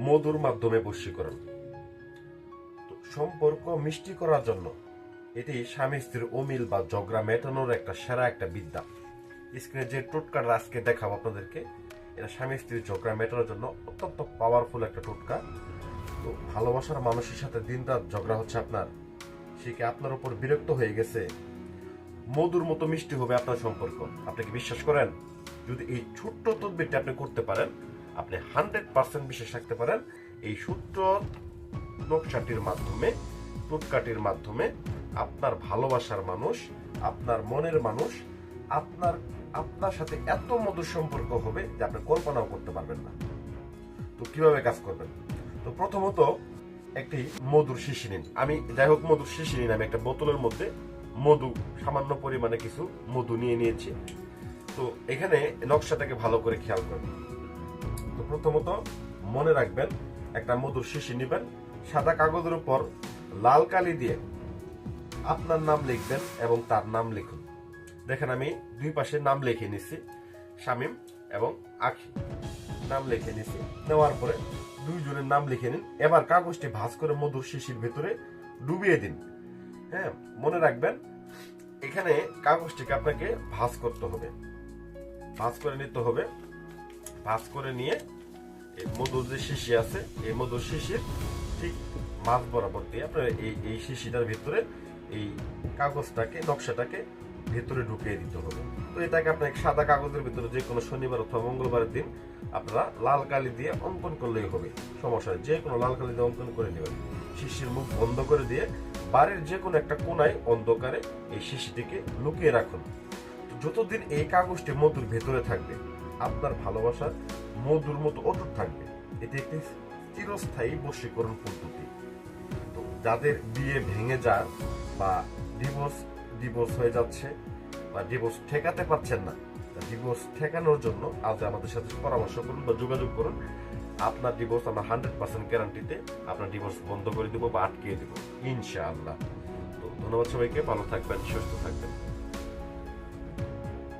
মধুর মাধ্যমে বশীকরণ। তো সম্পর্ক মিষ্টি করার জন্য এটি স্বামী স্ত্রীর অমিল বা ঝগড়া মেটানোর একটা সেরা একটা বিদ্যা। স্ক্রিনে যে টোটকাটা আজকে দেখাবো আপনাদেরকে, এটা স্বামী স্ত্রীর ঝগড়া মেটানোর জন্য অত্যন্ত পাওয়ারফুল একটা টোটকা। তো ভালোবাসার মানুষের সাথে দিন রাত ঝগড়া হচ্ছে আপনার, সে কি আপনার উপর বিরক্ত হয়ে গেছে, মধুর মতো মিষ্টি হবে আপনার সম্পর্ক। আপনি কি বিশ্বাস করেন? যদি এই ছোট্ট তদবিরটা আপনি করতে পারেন, আপনি 100% বিশ্বাস রাখতে পারেন এই ছোট্ট নকশাটির মাধ্যমে, টোটকাটির মাধ্যমে আপনার ভালোবাসার মানুষ, আপনার মনের মানুষ আপনার আপনার সাথে এত মধুর সম্পর্ক হবে যে আপনি কল্পনাও করতে পারবেন না। তো কিভাবে কাজ করবেন? তো প্রথমত একটি মধুর শিশি নিন। আমি যাই হোক মধুর শিশি নিন, আমি একটা বোতলের মধ্যে মধু, সামান্য পরিমাণে কিছু মধু নিয়ে নিয়েছি। তো এখানে নকশাটাকে ভালো করে খেয়াল করবেন। তো প্রথমত মনে রাখবেন, একটা মধুর শিশি নেবেন, সাদা কাগজের উপর লাল কালি দিয়ে আপনার নাম লিখবেন এবং তার নাম লিখুন। দেখেন আমি দুই পাশে নাম লিখে নিচ্ছি, শামীম এবং আখি নাম লিখে নিচ্ছি। নেওয়ার পরে দুইজনের নাম লিখে নিন। এবার কাগজটি ভাঁজ করে মধুর শিশির ভেতরে ডুবিয়ে দিন। হ্যাঁ, মনে রাখবেন এখানে কাগজটিকে আপনাকে ভাঁজ করতে হবে, ভাঁজ করে নিতে হবে। ভাঁজ করে নিয়ে মধুর যে শিশি আছে, এই মধুর শিশির ঠিক মাছ বরাবর দিয়ে আপনার এই শিশিটার ভিতরে এই কাগজটাকে, নকশাটাকে ভেতরে ঢুকিয়ে দিতে হবে। তো এটাকে আপনাকে সাদা কাগজের ভিতরে যে কোনো শনিবার অথবা মঙ্গলবারের দিন আপনারা লাল কালি দিয়ে অঙ্কন করলেই হবে, সমস্যা নেই। যে কোনো লাল কালি দিয়ে অঙ্কন করে নেবেন। শিশির মুখ বন্ধ করে দিয়ে বাড়ির যে কোনো একটা কোনায় অন্ধকারে এই শিশিটিকে লুকিয়ে রাখুন। যতদিন এই কাগজটি মধুর ভেতরে থাকবে, আপনার ভালোবাসা মধুর মতো অটুট থাকবে। এটি একটি চিরস্থায়ী বশীকরণ পদ্ধতি। তো যাদের বিয়ে ভেঙে যায় বা ডিভোর্স হয়ে যাচ্ছে বা ডিভোর্স ঠেকাতে পারছেন না, ডিভোর্স ঠেকানোর জন্য আজ আমাদের সাথে পরামর্শ করুন বা যোগাযোগ করুন। আপনার ডিভোর্স আমরা 100% গ্যারান্টিতে আপনার ডিভোর্স বন্ধ করে দিব বা আটকিয়ে দিব ইনশাআল্লাহ। তো ধন্যবাদ সবাইকে, ভালো থাকবেন, সুস্থ থাকবেন।